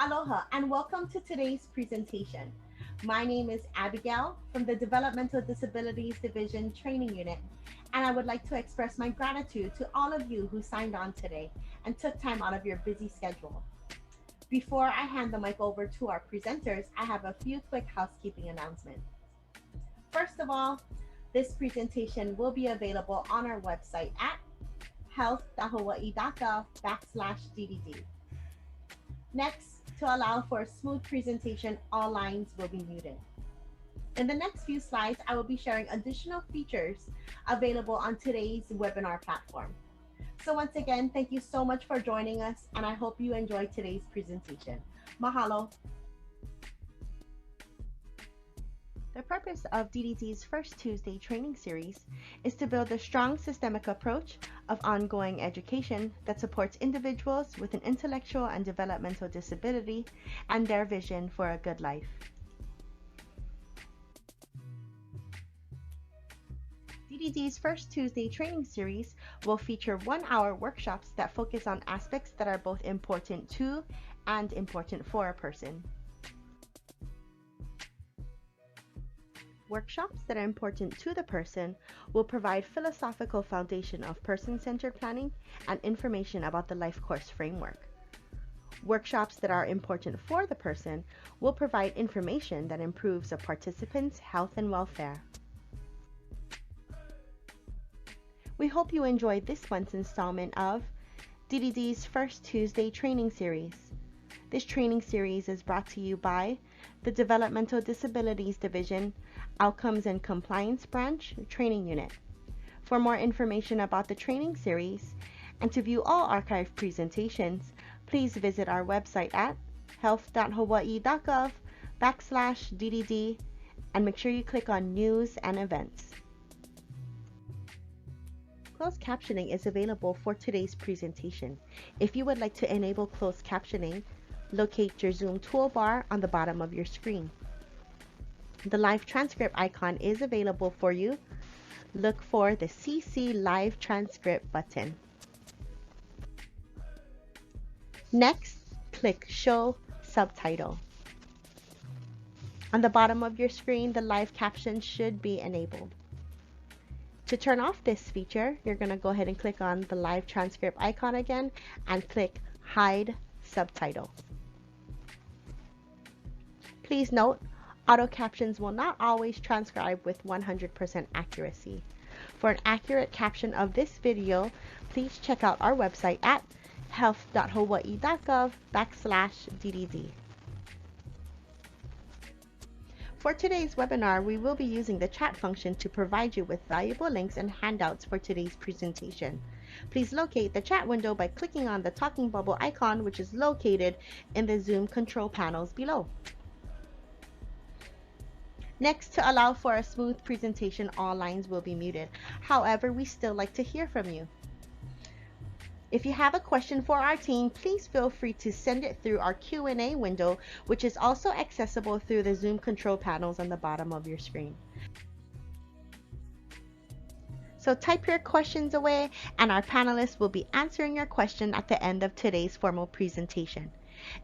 Aloha and welcome to today's presentation. My name is Abigail from the Developmental Disabilities Division Training Unit, and I would like to express my gratitude to all of you who signed on today and took time out of your busy schedule. Before I hand the mic over to our presenters, I have a few quick housekeeping announcements. First of all, this presentation will be available on our website at health.hawaii.gov/DDD. Next, to allow for a smooth presentation, all lines will be muted. In the next few slides, I will be sharing additional features available on today's webinar platform. So once again, thank you so much for joining us, and I hope you enjoyed today's presentation. Mahalo. The purpose of DDD's First Tuesday training series is to build a strong systemic approach of ongoing education that supports individuals with an intellectual and developmental disability and their vision for a good life. DDD's First Tuesday training series will feature 1-hour workshops that focus on aspects that are both important to and important for a person. Workshops that are important to the person will provide philosophical foundation of person-centered planning and information about the Life Course framework. Workshops that are important for the person will provide information that improves a participant's health and welfare. We hope you enjoyed this month's installment of DDD's First Tuesday training series. This training series is brought to you by the Developmental Disabilities Division, Outcomes and Compliance Branch Training Unit. For more information about the training series and to view all archived presentations, please visit our website at health.hawaii.gov/DDD and make sure you click on News and Events. Closed captioning is available for today's presentation. If you would like to enable closed captioning, locate your Zoom toolbar on the bottom of your screen. The live transcript icon is available for you. Look for the CC Live Transcript button. Next, click Show Subtitle. On the bottom of your screen, the live caption should be enabled. To turn off this feature, you're going to go ahead and click on the live transcript icon again and click Hide Subtitle. Please note, auto captions will not always transcribe with 100% accuracy. For an accurate caption of this video, please check out our website at health.hawaii.gov/DDD. For today's webinar, we will be using the chat function to provide you with valuable links and handouts for today's presentation. Please locate the chat window by clicking on the talking bubble icon, which is located in the Zoom control panels below. Next, to allow for a smooth presentation, all lines will be muted. However, we still like to hear from you. If you have a question for our team, please feel free to send it through our Q&A window, which is also accessible through the Zoom control panels on the bottom of your screen. So type your questions away, and our panelists will be answering your question at the end of today's formal presentation.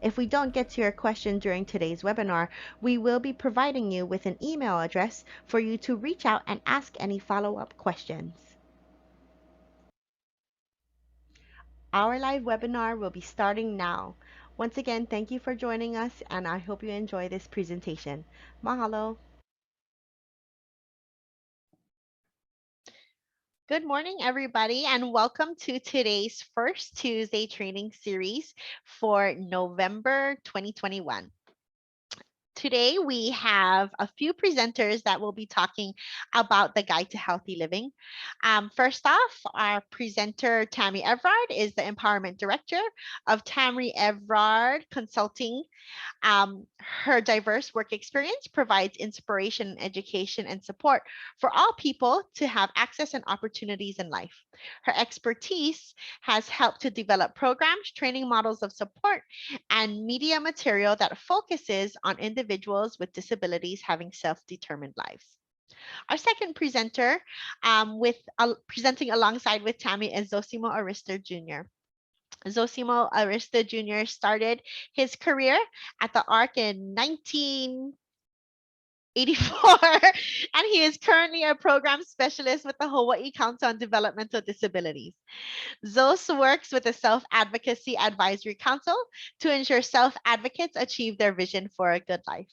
If we don't get to your question during today's webinar, we will be providing you with an email address for you to reach out and ask any follow-up questions. Our live webinar will be starting now. Once again, thank you for joining us, and I hope you enjoy this presentation. Mahalo. Good morning, everybody, and welcome to today's First Tuesday training series for November 2021. Today, we have a few presenters that will be talking about the Guide to Healthy Living. First off, our presenter, Tammy Evrard, is the Empowerment Director of Tammy Evrard Consulting. Her diverse work experience provides inspiration, education, and support for all people to have access and opportunities in life. Her expertise has helped to develop programs, training models of support, and media material that focuses on individuals with disabilities having self-determined lives. Our second presenter, presenting alongside with Tammy, is Zosimo Arister Jr. Zosimo Arista Jr. started his career at the ARC in 1984, and he is currently a program specialist with the Hawaii Council on Developmental Disabilities. ZOS works with the Self Advocacy Advisory Council to ensure self advocates achieve their vision for a good life.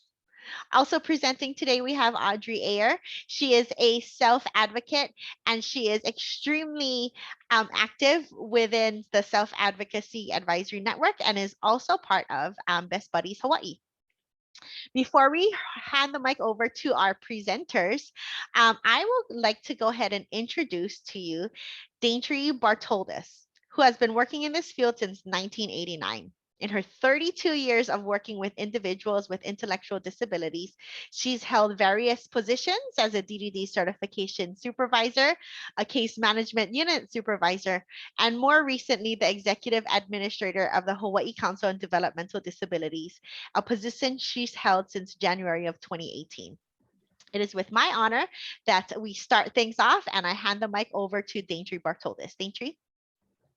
Also presenting today, we have Audrey Ayer. She is a self advocate and she is extremely active within the Self Advocacy Advisory Network and is also part of Best Buddies Hawaii. Before we hand the mic over to our presenters, I would like to go ahead and introduce to you Daintry Bartoldes, who has been working in this field since 1989. In her 32 years of working with individuals with intellectual disabilities, she's held various positions as a DDD certification supervisor, a case management unit supervisor, and more recently, the executive administrator of the Hawaii Council on Developmental Disabilities, a position she's held since January of 2018. It is with my honor that we start things off, and I hand the mic over to Daintry Bartoldes. Daintry?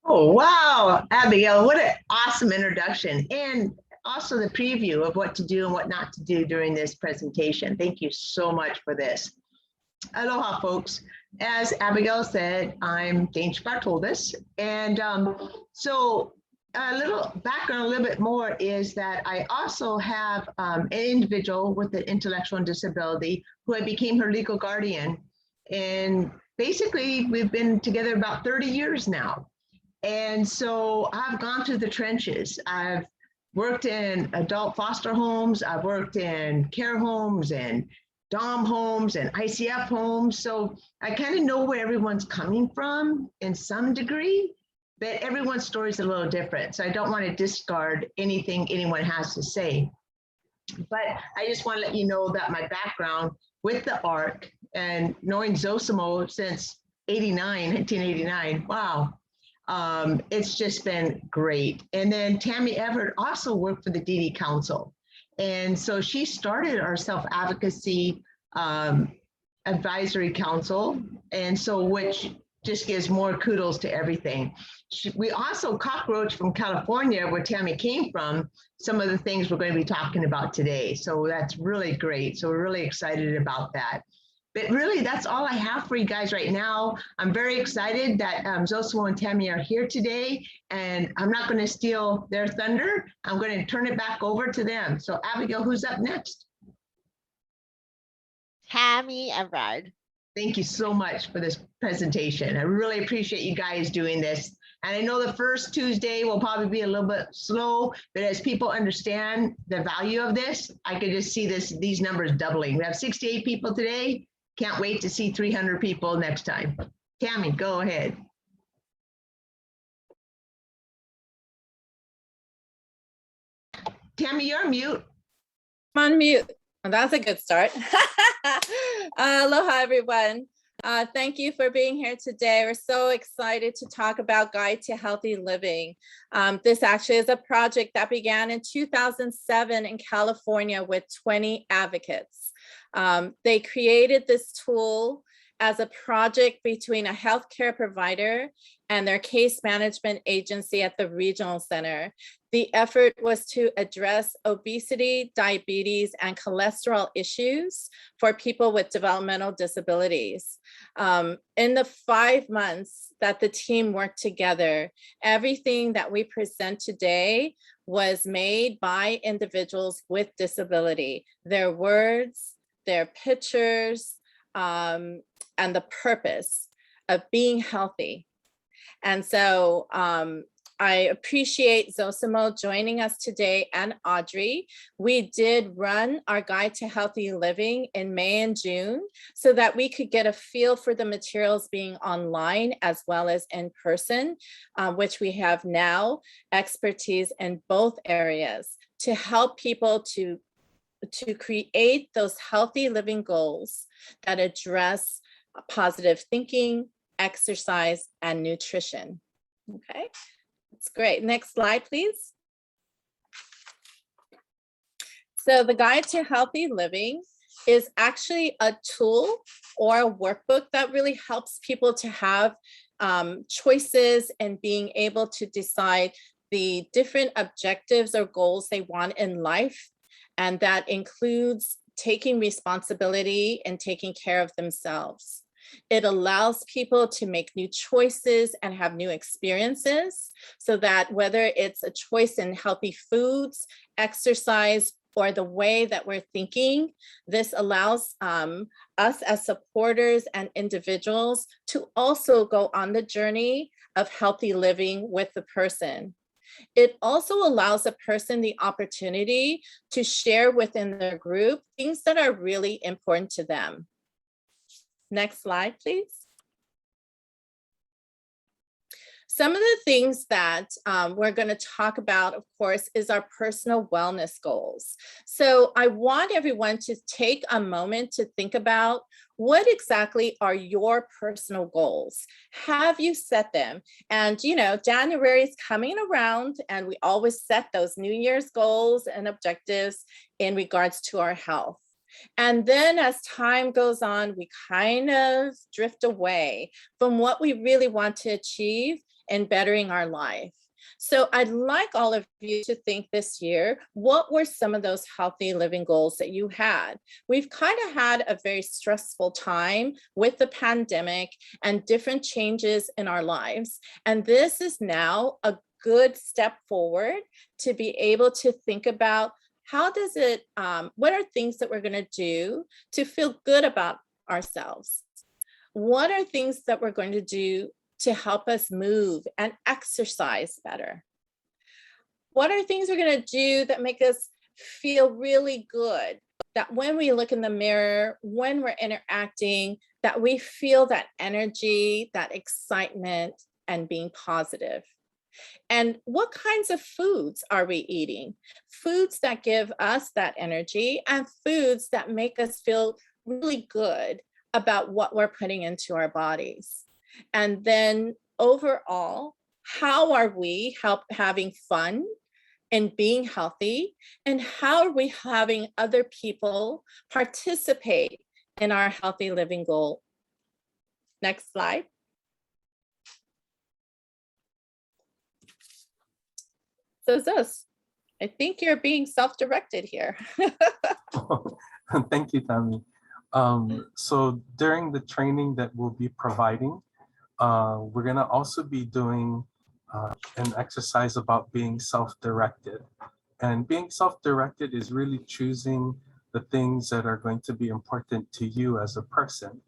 Oh, wow, Abigail, what an awesome introduction, and also the preview of what to do and what not to do during this presentation. Thank you so much for this. Aloha, folks. As Abigail said, I'm Daintry Bartoldes, and so a little background, a little bit more is that I also have an individual with an intellectual disability who I became her legal guardian, and basically we've been together about 30 years now. And so I've gone through the trenches. I've worked in adult foster homes. I've worked in care homes and DOM homes and ICF homes. So I kind of know where everyone's coming from in some degree, but everyone's story is a little different. So I don't want to discard anything anyone has to say. But I just want to let you know that my background with the ARC and knowing Zosimo since 1989, wow. It's just been great. And then Tammy Everett also worked for the DD Council. And so she started our self-advocacy advisory council. And so which just gives more kudos to everything. We also cockroach from California, where Tammy came from, some of the things we're going to be talking about today. So that's really great. So we're really excited about that. But really, that's all I have for you guys right now. I'm very excited that Zosimo and Tammy are here today, and I'm not going to steal their thunder. I'm going to turn it back over to them. So Abigail, who's up next? Tammy Everard. Thank you so much for this presentation. I really appreciate you guys doing this. And I know the first Tuesday will probably be a little bit slow, but as people understand the value of this, I could just see these numbers doubling. We have 68 people today. Can't wait to see 300 people next time. Tammy, go ahead. Tammy, you're on mute. I'm on mute. Well, that's a good start. Aloha, everyone. Thank you for being here today. We're so excited to talk about Guide to Healthy Living. This actually is a project that began in 2007 in California with 20 advocates. They created this tool as a project between a healthcare provider and their case management agency at the regional center. The effort was to address obesity, diabetes, and cholesterol issues for people with developmental disabilities. In the 5 months that the team worked together, everything that we present today was made by individuals with disability. Their words, their pictures, and the purpose of being healthy. And so I appreciate Zosimo joining us today and Audrey. We did run our Guide to Healthy Living in May and June so that we could get a feel for the materials being online as well as in person, which we have now expertise in both areas to help people to create those healthy living goals that address positive thinking, exercise, and nutrition. Okay, that's great. Next slide, please. So the Guide to Healthy Living is actually a tool or a workbook that really helps people to have choices and being able to decide the different objectives or goals they want in life. And that includes taking responsibility and taking care of themselves. It allows people to make new choices and have new experiences, so that whether it's a choice in healthy foods, exercise, or the way that we're thinking, this allows us as supporters and individuals to also go on the journey of healthy living with the person. It also allows a person the opportunity to share within their group things that are really important to them. Next slide, please. Some of the things that we're going to talk about, of course, is our personal wellness goals. So I want everyone to take a moment to think about what exactly are your personal goals? Have you set them? And, you know, January is coming around, and we always set those New Year's goals and objectives in regards to our health. And then as time goes on, we kind of drift away from what we really want to achieve in bettering our life. So I'd like all of you to think this year, what were some of those healthy living goals that you had? We've kind of had a very stressful time with the pandemic and different changes in our lives. And this is now a good step forward to be able to think about how does it, what are things that we're going to do to feel good about ourselves? What are things that we're going to do to help us move and exercise better? What are things we're going to do that make us feel really good? That when we look in the mirror, when we're interacting, that we feel that energy, that excitement, and being positive. And what kinds of foods are we eating? Foods that give us that energy and foods that make us feel really good about what we're putting into our bodies. And then overall, how are we having fun and being healthy? And how are we having other people participate in our healthy living goal? Next slide. So Zeus, I think you're being self-directed here. Thank you, Tammy. So during the training that we'll be providing, we're gonna also be doing an exercise about being self-directed. And being self-directed is really choosing the things that are going to be important to you as a person.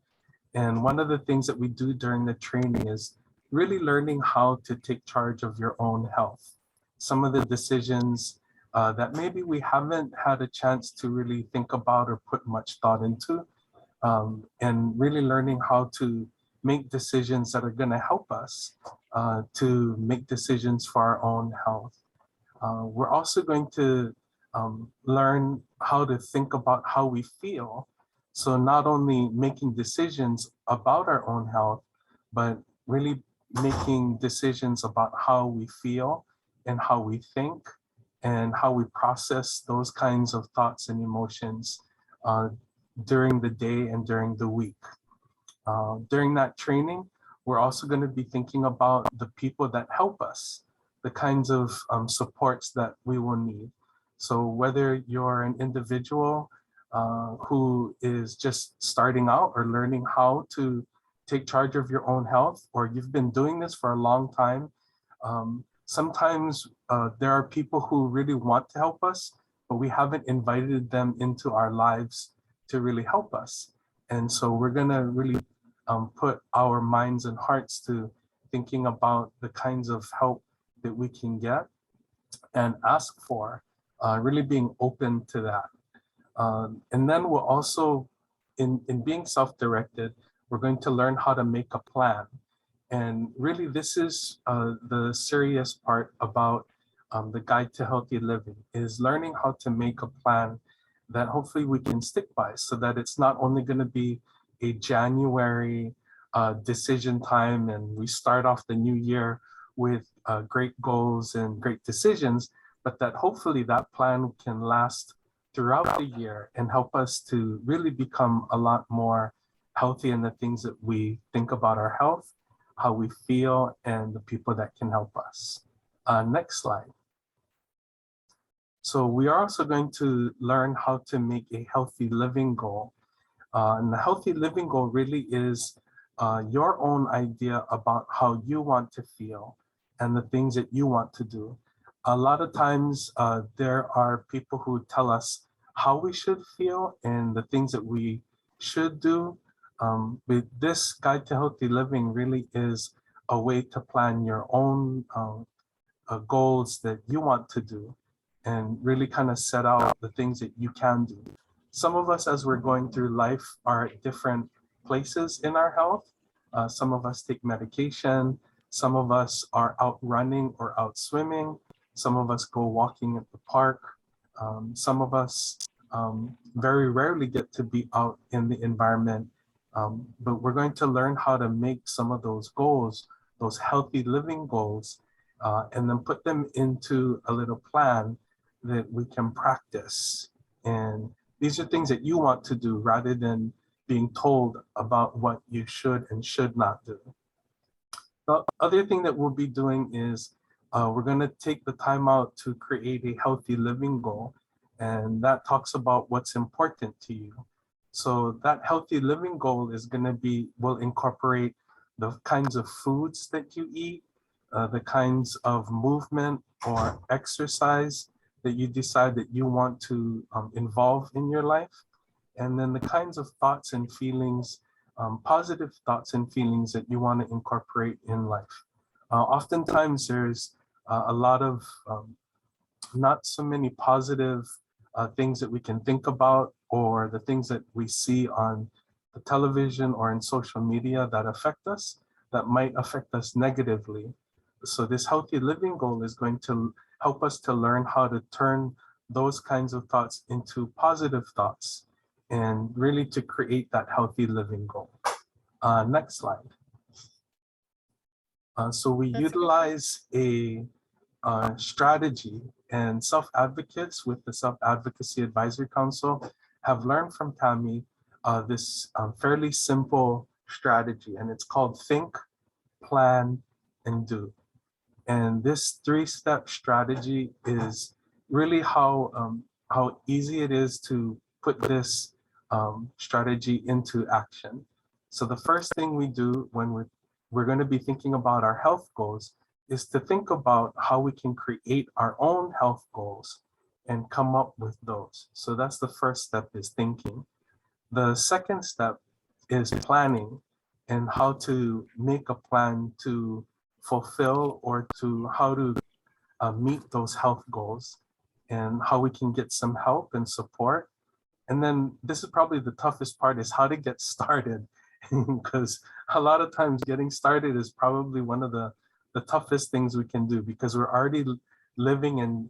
And one of the things that we do during the training is really learning how to take charge of your own health. Some of the decisions that maybe we haven't had a chance to really think about or put much thought into, and really learning how to make decisions that are going to help us to make decisions for our own health. We're also going to learn how to think about how we feel. So not only making decisions about our own health, but really making decisions about how we feel and how we think and how we process those kinds of thoughts and emotions during the day and during the week. During that training, we're also going to be thinking about the people that help us, the kinds of supports that we will need. So whether you're an individual who is just starting out or learning how to take charge of your own health, or you've been doing this for a long time, sometimes there are people who really want to help us, but we haven't invited them into our lives to really help us. And so we're gonna really put our minds and hearts to thinking about the kinds of help that we can get and ask for, really being open to that. And then we'll also, in being self-directed, we're going to learn how to make a plan. And really this is the serious part about the Guide to Healthy Living, is learning how to make a plan that hopefully we can stick by, so that it's not only going to be a January decision time and we start off the new year with great goals and great decisions, but that hopefully that plan can last throughout the year and help us to really become a lot more healthy in the things that we think about our health, how we feel, and the people that can help us. Next slide. So we are also going to learn how to make a healthy living goal. And the healthy living goal really is your own idea about how you want to feel and the things that you want to do. A lot of times there are people who tell us how we should feel and the things that we should do. But this Guide to Healthy Living really is a way to plan your own goals that you want to do and really kind of set out the things that you can do. Some of us, as we're going through life, are at different places in our health. Some of us take medication. Some of us are out running or out swimming. Some of us go walking at the park. Some of us very rarely get to be out in the environment. But we're going to learn how to make some of those goals, those healthy living goals, and then put them into a little plan that we can practice. And these are things that you want to do rather than being told about what you should and should not do. The other thing that we'll be doing is we're going to take the time out to create a healthy living goal. And that talks about what's important to you. So that healthy living goal is going to be, will incorporate the kinds of foods that you eat, the kinds of movement or exercise that you decide that you want to involve in your life, and then the kinds of thoughts and feelings, positive thoughts and feelings that you want to incorporate in life. Oftentimes there's a lot of not so many positive things that we can think about, or the things that we see on the television or in social media that affect us, that might affect us negatively. So this healthy living goal is going to help us to learn how to turn those kinds of thoughts into positive thoughts and really to create that healthy living goal. Next slide. So we utilize a strategy, and self-advocates with the Self-Advocacy Advisory Council have learned from Tammy this fairly simple strategy, and it's called Think, Plan, and Do. And this 3-step strategy is really how easy it is to put this strategy into action. So the first thing we do when we're going to be thinking about our health goals is to think about how we can create our own health goals and come up with those. So that's the first step, is thinking. The second step is planning, and how to make a plan to fulfill or to how to meet those health goals, and how we can get some help and support. And then this is probably the toughest part, is how to get started, because a lot of times getting started is probably one of the toughest things we can do, because we're already living and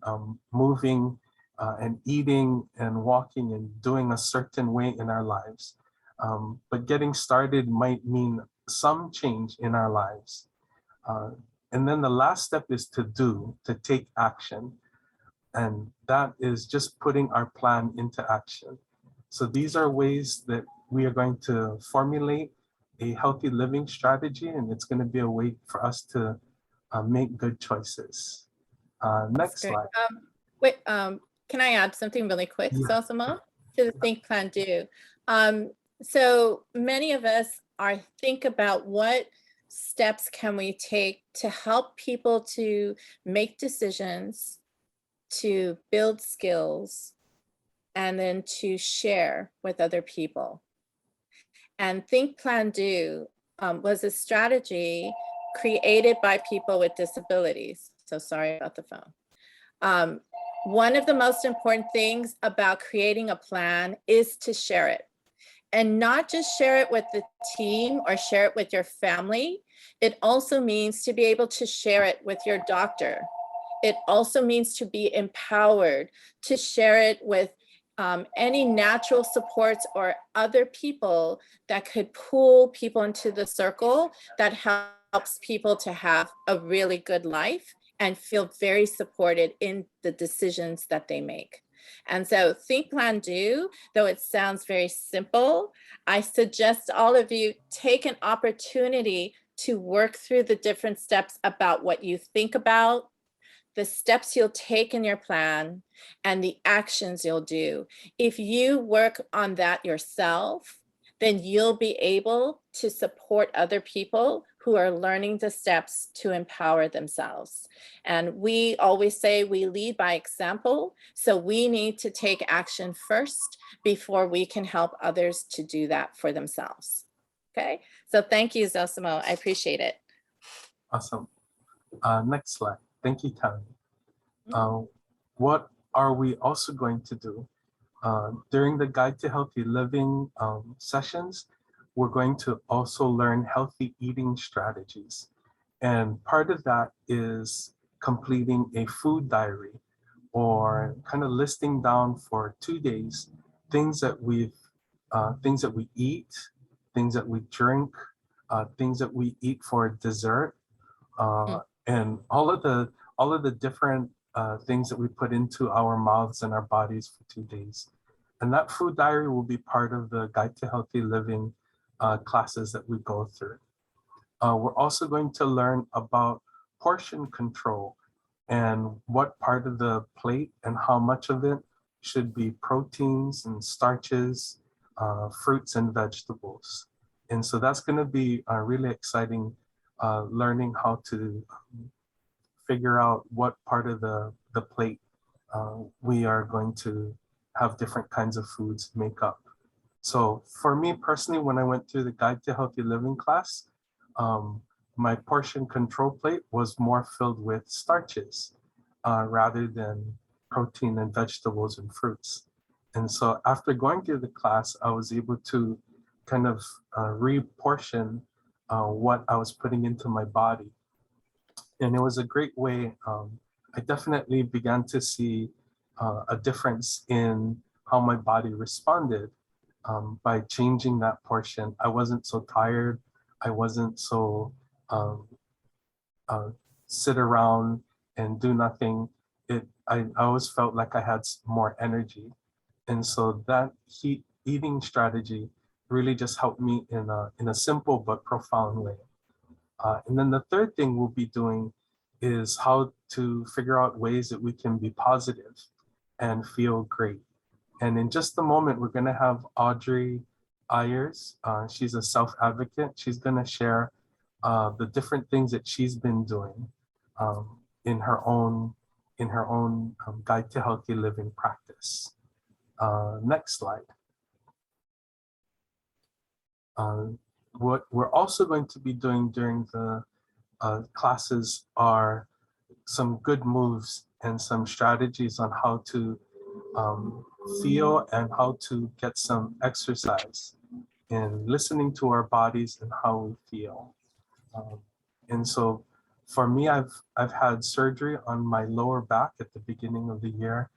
moving and eating and walking and doing a certain way in our lives. But getting started might mean some change in our lives. And then the last step is to take action. And that is just putting our plan into action. So these are ways that we are going to formulate a healthy living strategy, and it's going to be a way for us to make good choices. Next slide. Wait, can I add something really quick, Yeah. Zosima, to the Think, Plan, Do? So many of us think about what steps can we take to help people to make decisions, to build skills, and then to share with other people. And Think, Plan, Do was a strategy created by people with disabilities. So sorry about the phone. One of the most important things about creating a plan is to share it. And not just share it with the team or share it with your family. It also means to be able to share it with your doctor. It also means to be empowered to share it with any natural supports or other people that could pull people into the circle that helps people to have a really good life and feel very supported in the decisions that they make. And so Think, Plan, Do, though it sounds very simple, I suggest all of you take an opportunity to work through the different steps about what you think about, the steps you'll take in your plan, and the actions you'll do. If you work on that yourself, then you'll be able to support other people who are learning the steps to empower themselves. And we always say we lead by example, so we need to take action first before we can help others to do that for themselves. Okay, so thank you, Zosimo. I appreciate it. Awesome. Next slide. Thank you, Tammy. What are we also going to do? During the Guide to Healthy Living sessions, we're going to also learn healthy eating strategies. And part of that is completing a food diary, or kind of listing down for 2 days things that we eat, things that we drink, things that we eat for dessert, and all of the different things that we put into our mouths and our bodies for 2 days. And that food diary will be part of the Guide to Healthy Living classes that we go through. We're also going to learn about portion control and what part of the plate and how much of it should be proteins and starches, fruits and vegetables. And so that's going to be really exciting, learning how to figure out what part of the plate we are going to have different kinds of foods make up. So for me personally, when I went through the Guide to Healthy Living class, my portion control plate was more filled with starches rather than protein and vegetables and fruits. And so after going through the class, I was able to kind of reportion what I was putting into my body. And it was a great way. I definitely began to see a difference in how my body responded by changing that portion. I wasn't so tired. I wasn't so sit around and do nothing. I always felt like I had more energy. And so that eating strategy really just helped me in a simple but profound way. And then the third thing we'll be doing is how to figure out ways that we can be positive and feel great. And in just a moment, we're going to have Audrey Ayers. She's a self-advocate. She's going to share the different things that she's been doing in her own Guide to Healthy Living practice. Next slide. What we're also going to be doing during the classes are some good moves and some strategies on how to feel and how to get some exercise in listening to our bodies and how we feel. And so for me, I've had surgery on my lower back at the beginning of the year,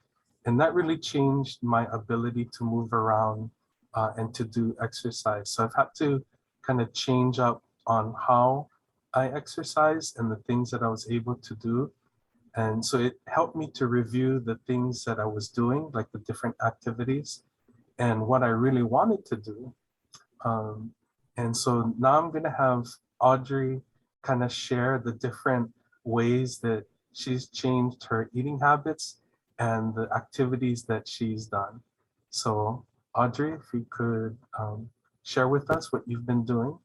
and that really changed my ability to move around and to do exercise. So I've had to kind of change up on how I exercise and the things that I was able to do. And so it helped me to review the things that I was doing, like the different activities and what I really wanted to do. And so now I'm gonna have Audrey kind of share the different ways that she's changed her eating habits and the activities that she's done. So Audrey, if you could share with us what you've been doing.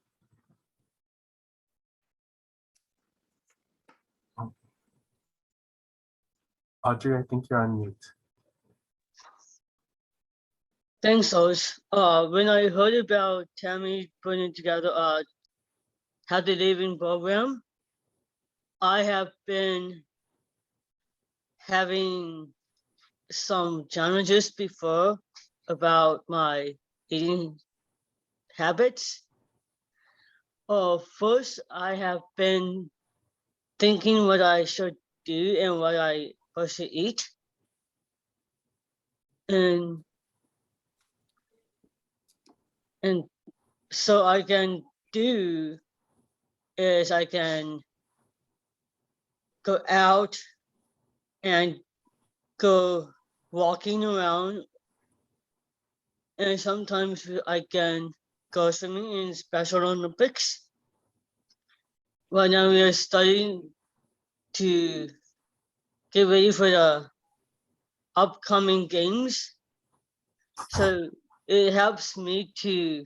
Audrey, I think you're on mute. Thanks, Oz. When I heard about Tammy putting together a healthy living program, I have been having some challenges before about my eating habits. First, I have been thinking what I should do and what I should eat. And so I can do is I can go out and go walking around, and sometimes I can go swimming in Special Olympics. right now we are studying to get ready for the upcoming games. So it helps me to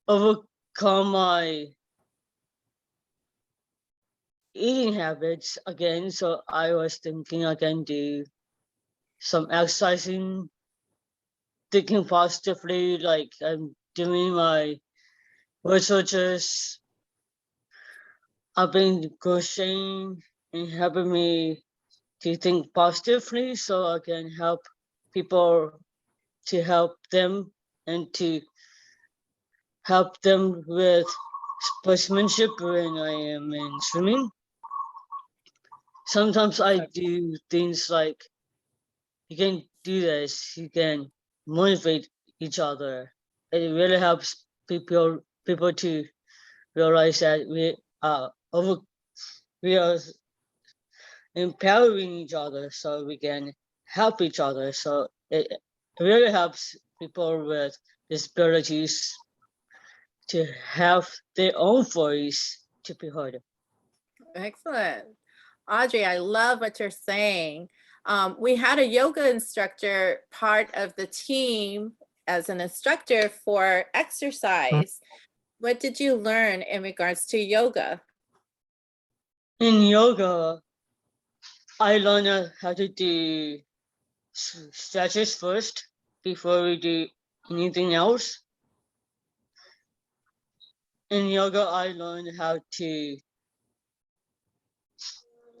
overcome my eating habits again. So I was thinking I can do some exercising, thinking positively, like I'm doing my researches. I've been crocheting and helping me to think positively so I can help people, to help them and to help them with sportsmanship when I am in swimming. Sometimes I do things like, you can do this, you can motivate each other. It really helps people to realize that we are empowering each other so we can help each other. So it really helps people with disabilities to have their own voice to be heard. Excellent. Audrey, I love what you're saying. We had a yoga instructor part of the team as an instructor for exercise. What did you learn in regards to yoga? In yoga, I learned how to do stretches first before we do anything else. In yoga, I learned how to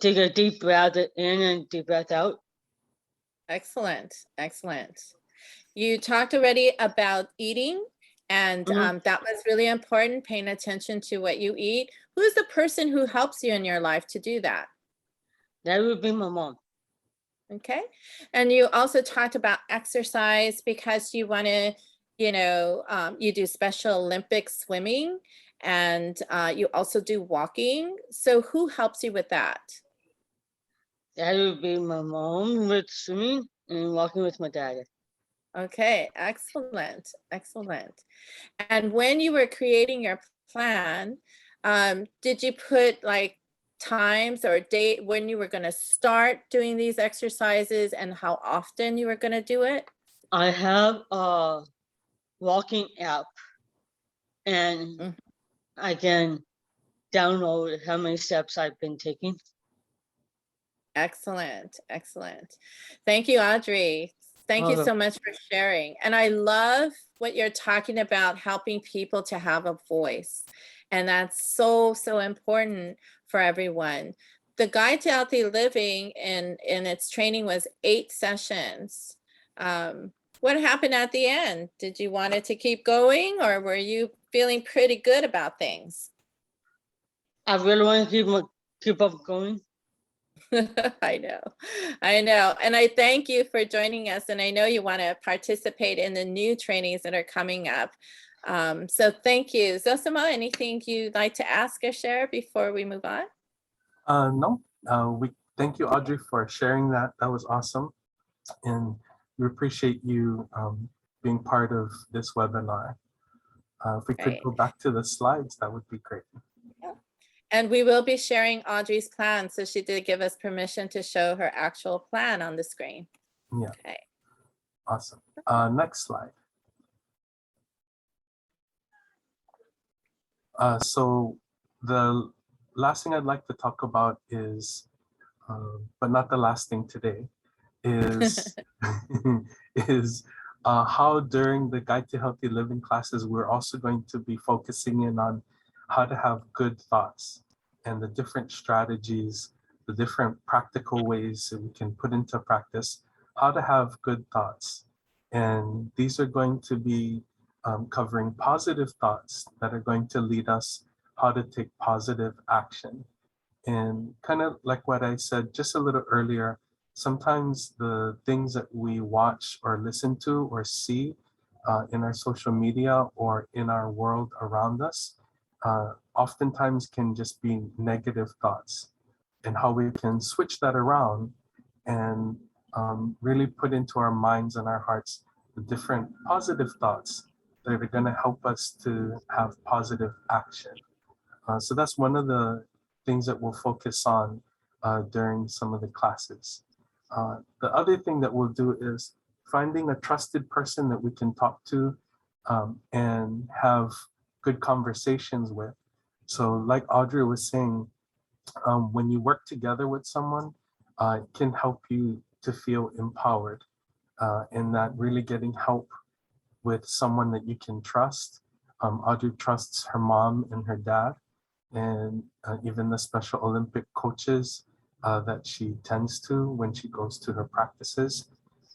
take a deep breath in and deep breath out. Excellent, excellent. You talked already about eating, and Mhm. that was really important, paying attention to what you eat. Who's the person who helps you in your life to do that? That would be my mom. Okay. And you also talked about exercise because you want to, you do Special Olympics swimming, and you also do walking. So who helps you with that? That would be my mom with swimming and walking with my dad. Okay, excellent, excellent. And when you were creating your plan, did you put like times or date when you were going to start doing these exercises and how often you were going to do it? I have a walking app and Mhm. I can download how many steps I've been taking. Excellent, excellent. Thank you, Audrey. Thank you so much for sharing. And I love what you're talking about, helping people to have a voice. And that's so, so important for everyone. The Guide to Healthy Living in its training was 8 sessions. What happened at the end? Did you want it to keep going, or were you feeling pretty good about things? I really want to keep up going. I know. And I thank you for joining us. And I know you want to participate in the new trainings that are coming up. So thank you. Zosima, anything you'd like to ask or share before we move on? No, we thank you, Audrey, for sharing that. That was awesome. And we appreciate you being part of this webinar. If we could Right. go back to the slides, that would be great. And we will be sharing Audrey's plan. So she did give us permission to show her actual plan on the screen. Yeah. Okay. Awesome. Next slide. So the last thing I'd like to talk about is, but not the last thing today, is is how during the Guide to Healthy Living classes, we're also going to be focusing in on how to have good thoughts and the different strategies, the different practical ways that we can put into practice, how to have good thoughts. And these are going to be covering positive thoughts that are going to lead us how to take positive action. And kind of like what I said just a little earlier, sometimes the things that we watch or listen to or see in our social media or in our world around us oftentimes can just be negative thoughts, and how we can switch that around and really put into our minds and our hearts the different positive thoughts that are going to help us to have positive action. So that's one of the things that we'll focus on during some of the classes. The other thing that we'll do is finding a trusted person that we can talk to and have good conversations with. So like Audrey was saying, when you work together with someone, it can help you to feel empowered in that really getting help with someone that you can trust. Audrey trusts her mom and her dad, and even the Special Olympic coaches that she tends to when she goes to her practices.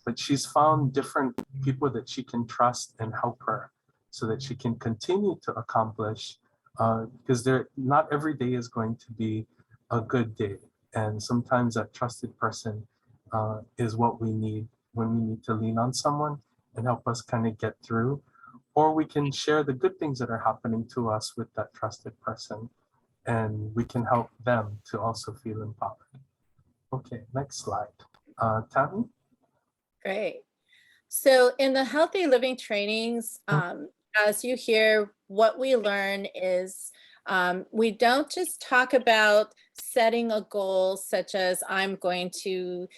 But she's found different people that she can trust and help her so that she can continue to accomplish, because not every day is going to be a good day. And sometimes that trusted person is what we need when we need to lean on someone and help us kind of get through. Or we can share the good things that are happening to us with that trusted person, and we can help them to also feel empowered. Okay, next slide. Tammy? Great. So in the healthy living trainings, as you hear, what we learn is we don't just talk about setting a goal such as I'm going to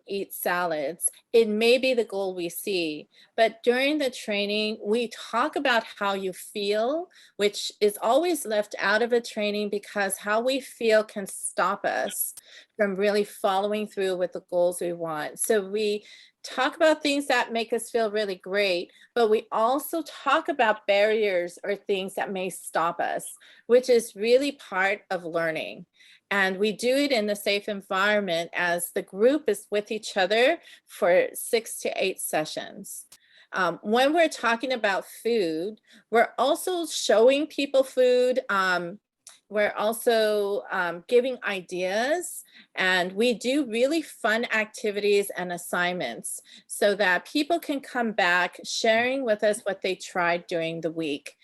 eat salads. It may be the goal we see, but during the training, we talk about how you feel, which is always left out of a training because how we feel can stop us from really following through with the goals we want. So we talk about things that make us feel really great, but we also talk about barriers or things that may stop us, which is really part of learning. And we do it in a safe environment as the group is with each other for 6 to 8 sessions. When we're talking about food, we're also showing people food. We're also giving ideas, and we do really fun activities and assignments so that people can come back sharing with us what they tried during the week.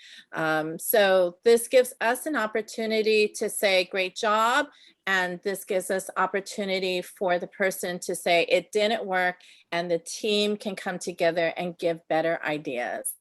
So this gives us an opportunity to say, great job. And this gives us opportunity for the person to say it didn't work, and the team can come together and give better ideas.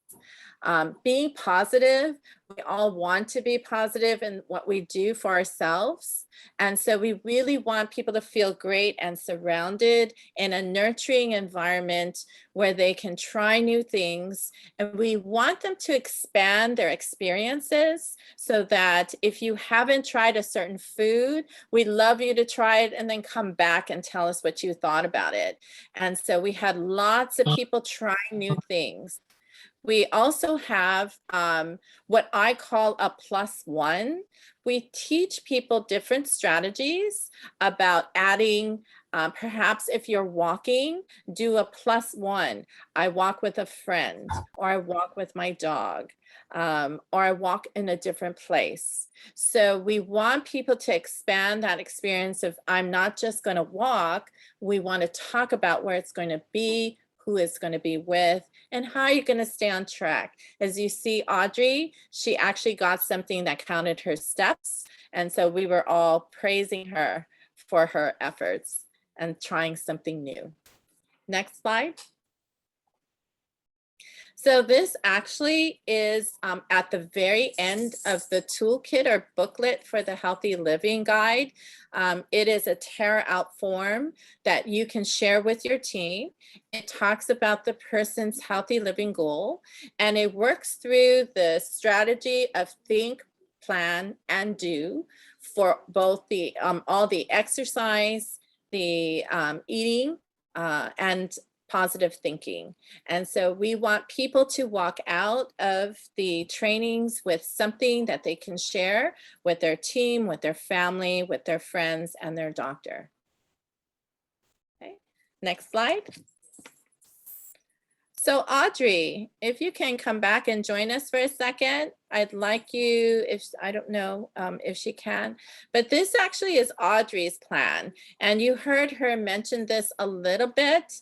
Being positive, we all want to be positive in what we do for ourselves. And so we really want people to feel great and surrounded in a nurturing environment where they can try new things. And we want them to expand their experiences so that if you haven't tried a certain food, we'd love you to try it and then come back and tell us what you thought about it. And so we had lots of people try new things. We also have what I call a +1. We teach people different strategies about adding, perhaps if you're walking, do a +1. I walk with a friend, or I walk with my dog, or I walk in a different place. So we want people to expand that experience of I'm not just going to walk. We want to talk about where it's going to be, who it's going to be with, and how you're going to stay on track. As you see, Audrey, she actually got something that counted her steps. And so we were all praising her for her efforts and trying something new. Next slide. So this actually is at the very end of the toolkit or booklet for the Healthy Living Guide. It is a tear out form that you can share with your team. It talks about the person's healthy living goal, and it works through the strategy of think, plan, and do for both the all the exercise, the eating, and positive thinking. And so we want people to walk out of the trainings with something that they can share with their team, with their family, with their friends, and their doctor. Okay, next slide. So Audrey, if you can come back and join us for a second, I'd like you, if I don't know if she can, but this actually is Audrey's plan. And you heard her mention this a little bit.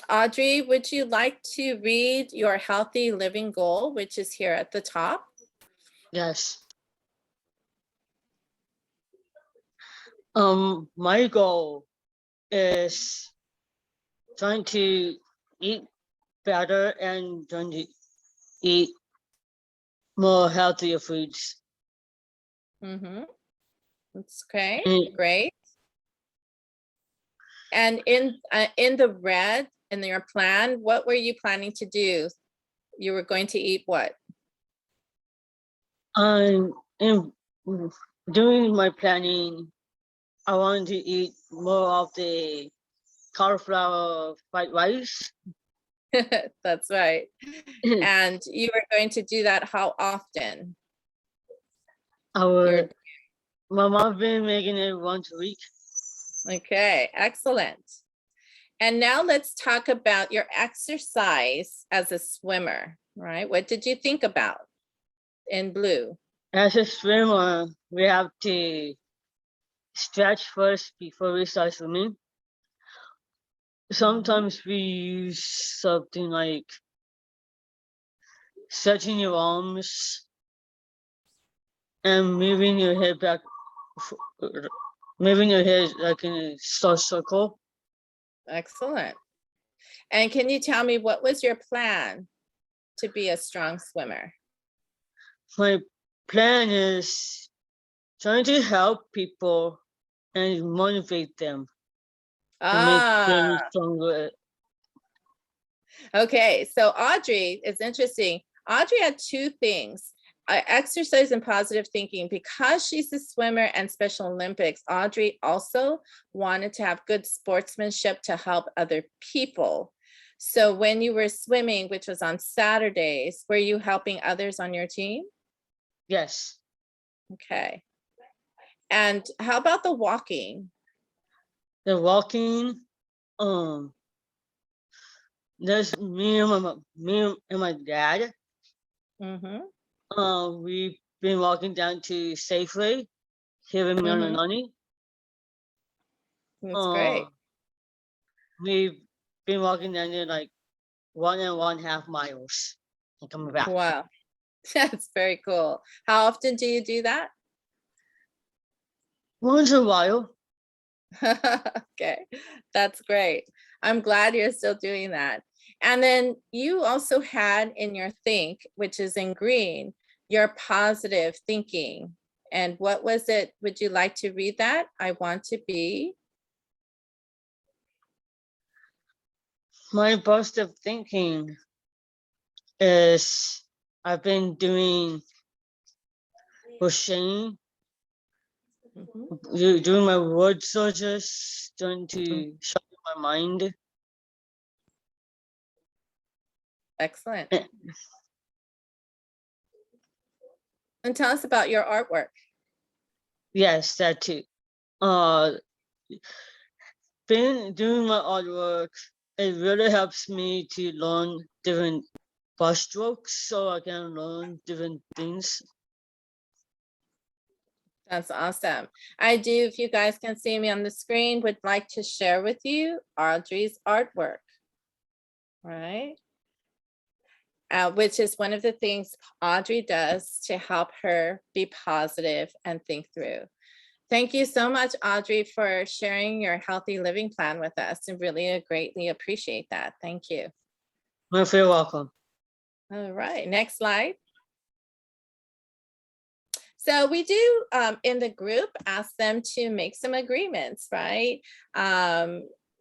Audrey, would you like to read your healthy living goal, which is here at the top? Yes. My goal is trying to eat better and trying to eat more healthier foods Mm-hmm. That's okay. Mm. Great. And in the red, in your plan, what were you planning to do? You were going to eat what? I'm in doing my planning. I want to eat more of the cauliflower fried rice. That's right. And you were going to do that how often? Our my mom been making it once a week. Okay, excellent. And now let's talk about your exercise as a swimmer, right? What did you think about in blue? As a swimmer, we have to stretch first before we start swimming. Sometimes we use something like stretching your arms and moving your head back, moving your head like in a circle. Excellent. And can you tell me what was your plan to be a strong swimmer? My plan is trying to help people and motivate them and make them stronger. Okay, so Audrey, it's interesting. Audrey had two things. Exercise and positive thinking. Because she's a swimmer and Special Olympics, Audrey also wanted to have good sportsmanship to help other people. So when you were swimming, which was on Saturdays, were you helping others on your team? Yes. Okay. And how about the walking? The walking, there's me and my dad. Mm-hmm. We've been walking down to Safeway here in Mililani. That's great. We've been walking down there like 1.5 miles and coming back. Wow. That's very cool. How often do you do that? Once in a while. Okay, that's great. I'm glad you're still doing that. And then you also had in your think, which is in green, your positive thinking. And what was it? Would you like to read that? I want to be. My positive thinking is I've been doing crocheting, doing my word searches, trying to sharpen my mind. Excellent. And tell us about your artwork. Yes, that too. Been doing my artwork, it really helps me to learn different brush strokes so I can learn different things. That's awesome. I do, if you guys can see me on the screen, would like to share with you Audrey's artwork, right? Which is one of the things Audrey does to help her be positive and think through. Thank you so much, Audrey, for sharing your healthy living plan with us. I really greatly appreciate that. Thank you. You're very welcome. All right, next slide. So we do in the group ask them to make some agreements, right?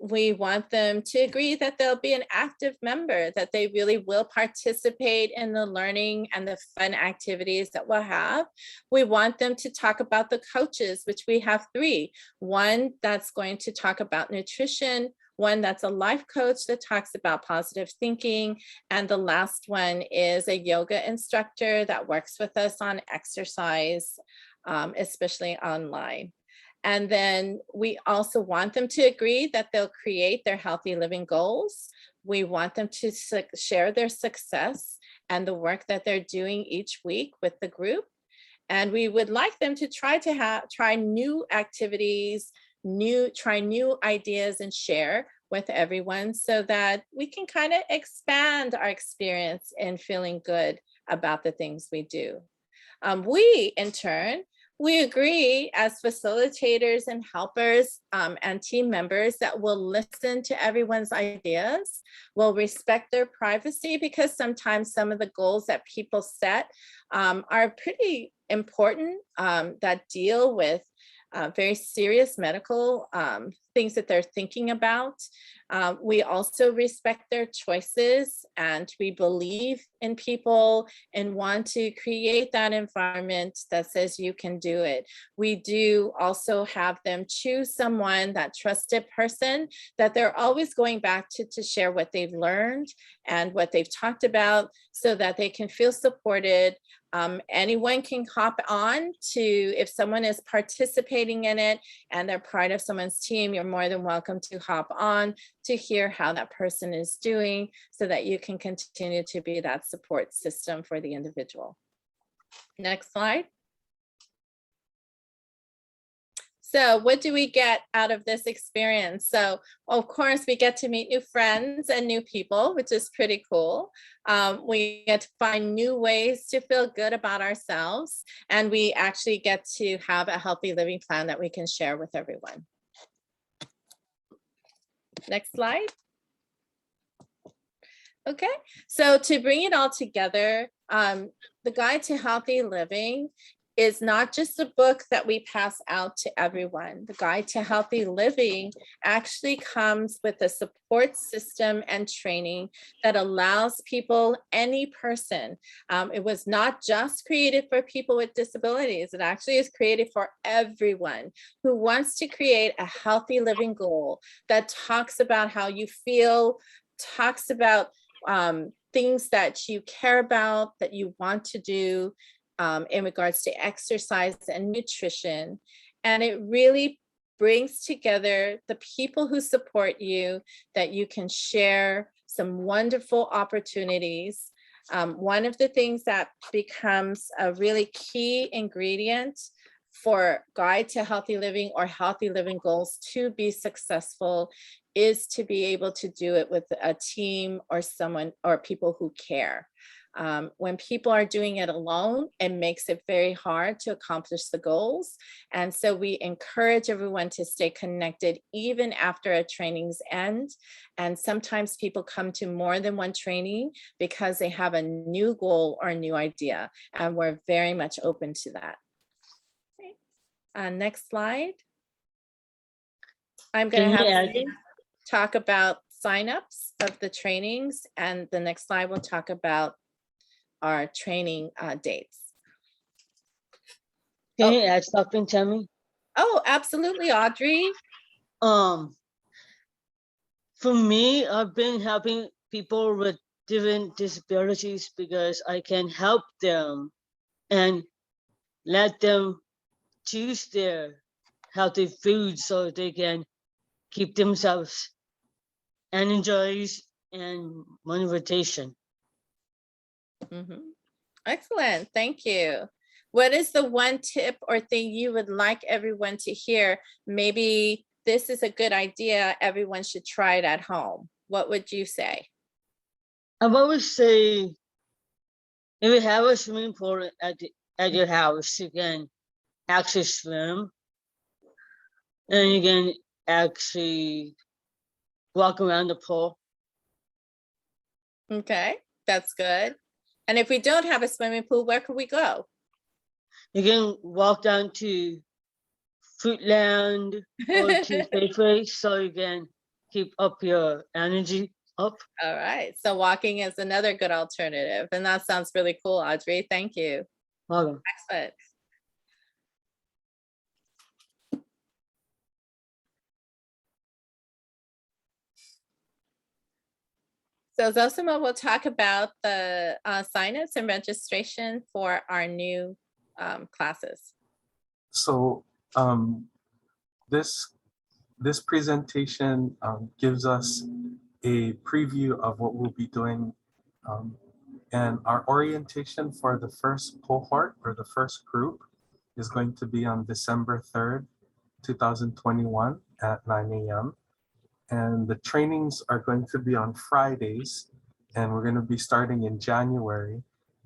We want them to agree that they'll be an active member, that they really will participate in the learning and the fun activities that we'll have. We want them to talk about the coaches, which we have 3. One that's going to talk about nutrition, one that's a life coach that talks about positive thinking, and the last one is a yoga instructor that works with us on exercise, especially online. And then we also want them to agree that they'll create their healthy living goals. We want them to share their success and the work that they're doing each week with the group. And we would like them to try new activities, try new ideas and share with everyone so that we can kind of expand our experience in feeling good about the things we do. We, in turn, We agree as facilitators and helpers and team members that we'll listen to everyone's ideas. We'll respect their privacy because sometimes some of the goals that people set are pretty important that deal with very serious medical things that they're thinking about. We also respect their choices and we believe in people and want to create that environment that says you can do it. We do also have them choose someone, that trusted person that they're always going back to share what they've learned and what they've talked about so that they can feel supported. Anyone can hop on to, if someone is participating in it and they're part of someone's team, you're more than welcome to hop on to hear how that person is doing so that you can continue to be that support system for the individual. Next slide. So what do we get out of this experience? So of course we get to meet new friends and new people, which is pretty cool. We get to find new ways to feel good about ourselves. And we actually get to have a healthy living plan that we can share with everyone. Next slide. Okay, so to bring it all together, the Guide to Healthy Living is not just a book that we pass out to everyone. The Guide to Healthy Living actually comes with a support system and training that allows people, any person. It was not just created for people with disabilities. It actually is created for everyone who wants to create a healthy living goal that talks about how you feel, talks about things that you care about, that you want to do, in regards to exercise and nutrition. And it really brings together the people who support you, that you can share some wonderful opportunities. One of the things that becomes a really key ingredient for Guide to Healthy Living or Healthy Living Goals to be successful is to be able to do it with a team or someone or people who care. When people are doing it alone, it makes it very hard to accomplish the goals. And so we encourage everyone to stay connected even after a training's end. And sometimes people come to more than one training because they have a new goal or a new idea. And we're very much open to that. Okay. Next slide. I'm going to have Steve talk about signups of the trainings. And the next slide will talk about our training dates. Can you add something, Tammy? Oh, absolutely, Audrey. For me, I've been helping people with different disabilities because I can help them and let them choose their healthy food so they can keep themselves energized and motivation. Excellent, thank you. What is the one tip or thing you would like everyone to hear? Maybe this is a good idea, everyone should try it at home. What would you say? I would say, if you have a swimming pool at your house, you can actually swim and you can actually walk around the pool. Okay, that's good. And if we don't have a swimming pool, where could we go? You can walk down to Fruitland or to Safeway so you can keep up your energy up. All right, so walking is another good alternative. And that sounds really cool, Audrey. Thank you. Welcome. Excellent. So Zosima will talk about the signups and registration for our new classes. So this presentation gives us a preview of what we'll be doing, and our orientation for the first cohort or the first group is going to be on December 3rd, 2021 at 9 a.m. And the trainings are going to be on Fridays, and we're going to be starting in January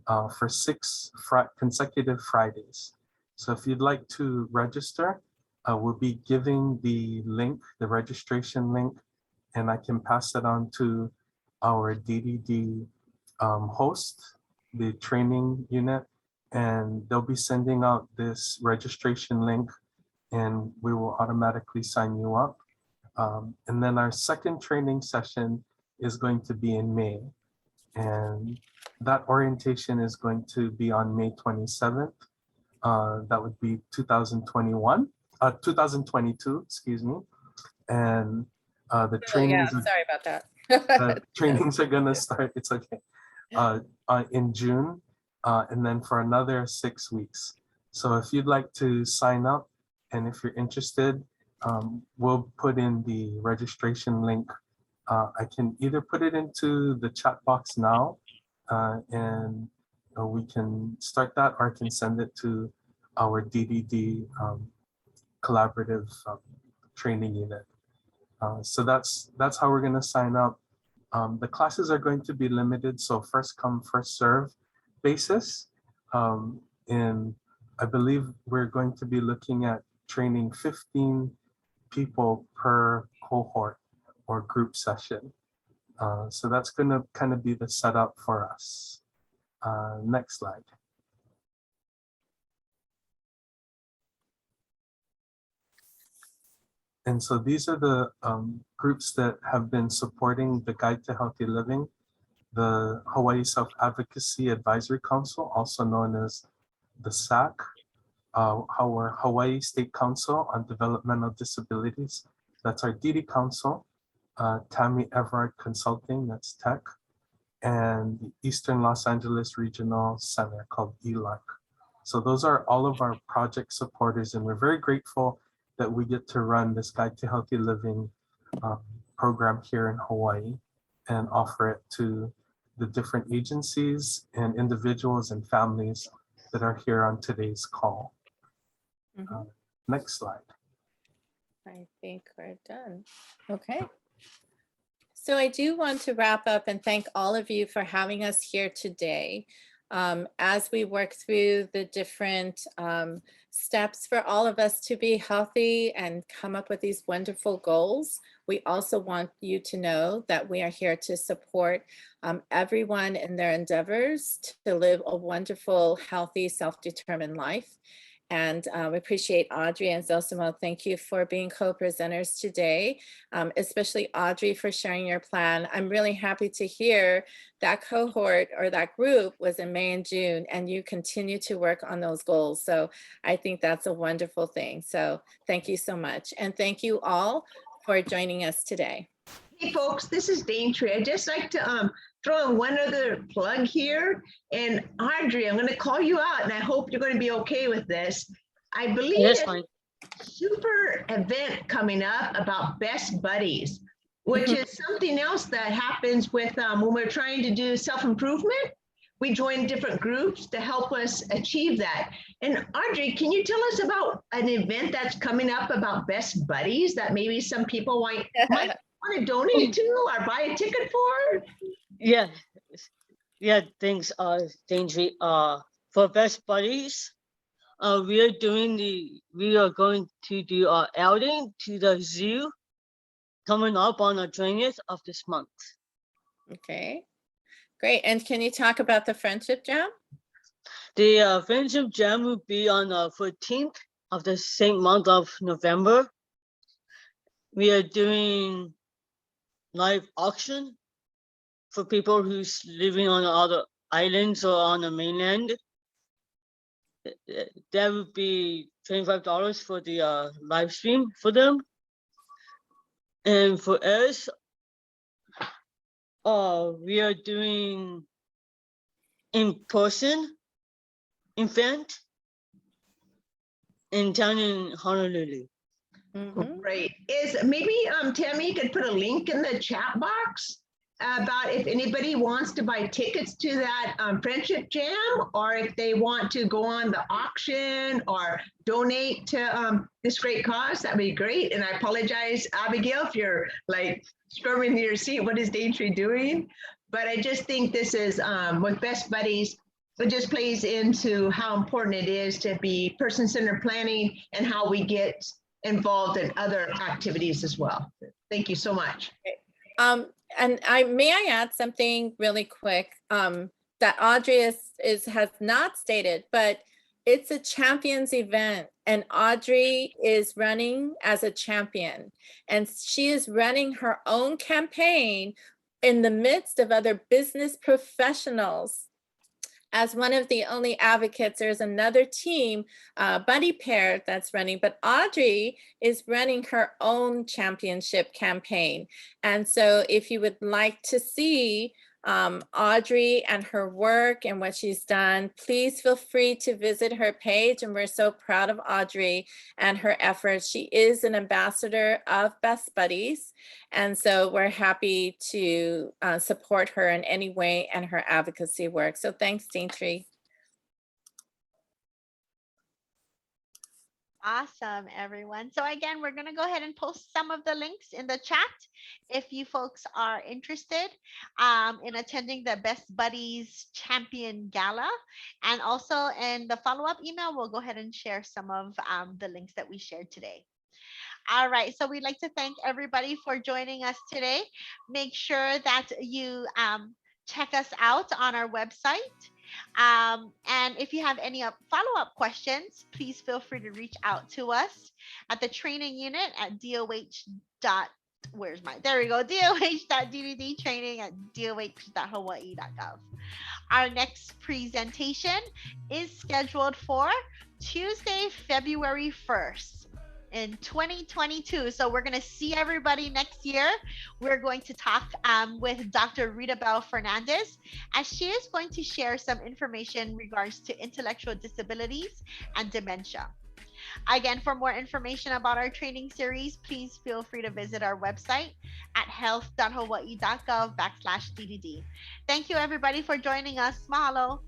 for 6 consecutive Fridays. So if you'd like to register, we'll be giving the link, the registration link, and I can pass it on to our DDD host, the training unit, and they'll be sending out this registration link, and we will automatically sign you up. And then our second training session is going to be in May, and that orientation is going to be on May 27th. That would be 2022, excuse me. And the trainings, Sorry about that. trainings are gonna start, it's okay, in June, and then for another 6 weeks. So if you'd like to sign up, and if you're interested, we'll put in the registration link. I can either put it into the chat box now, and we can start that, or I can send it to our DDD collaborative training unit. So that's how we're going to sign up. The classes are going to be limited, so first come, first serve basis. And I believe we're going to be looking at training 15 people per cohort or group session. So that's going to kind of be the setup for us. Next slide. And so these are the groups that have been supporting the Guide to Healthy Living, the Hawaii Self-Advocacy Advisory Council, also known as the SAC, our Hawaii State Council on Developmental Disabilities, that's our DD Council, Tammy Everard Consulting, that's TEC, and the Eastern Los Angeles Regional Center called ELAC. So those are all of our project supporters, and we're very grateful that we get to run this Guide to Healthy Living program here in Hawaii and offer it to the different agencies and individuals and families that are here on today's call. Next slide. I think we're done. Okay. So I do want to wrap up and thank all of you for having us here today. As we work through the different steps for all of us to be healthy and come up with these wonderful goals, we also want you to know that we are here to support everyone in their endeavors to live a wonderful, healthy, self-determined life. And we appreciate Audrey and Zosimo. Thank you for being co-presenters today, especially Audrey for sharing your plan. I'm really happy to hear that cohort or that group was in May and June, and you continue to work on those goals. So I think that's a wonderful thing. So thank you so much. And thank you all for joining us today. Hey folks, this is Daintree. I'd just like to throw in one other plug here. And Audrey, I'm going to call you out, and I hope you're going to be okay with this. I believe Yes, there's fine. a super event coming up about Best Buddies, which is something else that happens with when we're trying to do self-improvement. We join different groups to help us achieve that. And Audrey, can you tell us about an event that's coming up about Best Buddies that maybe some people might want to donate to or buy a ticket for? Yeah, thanks, Daintree. For Best Buddies, we are going to do our outing to the zoo coming up on the 20th of this month. Okay, great. And can you talk about the Friendship Jam? The Friendship Jam will be on the 14th of the same month of November. We are doing live auction for people who's living on other islands or on the mainland. That would be $25 for the live stream for them. And for us, we are doing in-person event in town in Honolulu. Great. Is maybe Tammy could put a link in the chat box about if anybody wants to buy tickets to that Friendship Jam, or if they want to go on the auction or donate to this great cause. That'd be great. And I apologize, Abigail, if you're like squirming in your seat. What is Daintree doing? But I just think this is with Best Buddies. it just plays into how important it is to be person-centered planning and how we get involved in other activities as well. Thank you so much. And may I add something really quick that Audrey has not stated, but it's a champions event, and Audrey is running as a champion, and she is running her own campaign in the midst of other business professionals. As one of the only advocates, there's another team, buddy pair that's running, but Audrey is running her own championship campaign. And so if you would like to see Audrey and her work and what she's done, please feel free to visit her page. And we're so proud of Audrey and her efforts. She is an ambassador of Best Buddies. And so we're happy to support her in any way and her advocacy work. So thanks, Daintree. Awesome, everyone. So again, we're going to go ahead and post some of the links in the chat if you folks are interested in attending the Best Buddies Champion Gala. And also in the follow-up email, we'll go ahead and share some of the links that we shared today. All right, so we'd like to thank everybody for joining us today. Make sure that you check us out on our website. And if you have any follow-up questions, please feel free to reach out to us at the training unit at doh.ddd@doh.hawaii.gov. Our next presentation is scheduled for Tuesday, February 1st. In 2022. So we're going to see everybody next year. We're going to talk with Dr. Rita Bell Fernandez, as she is going to share some information in regards to intellectual disabilities and dementia. Again, for more information about our training series, please feel free to visit our website at health.hawaii.gov/DDD. Thank you, everybody, for joining us. Mahalo.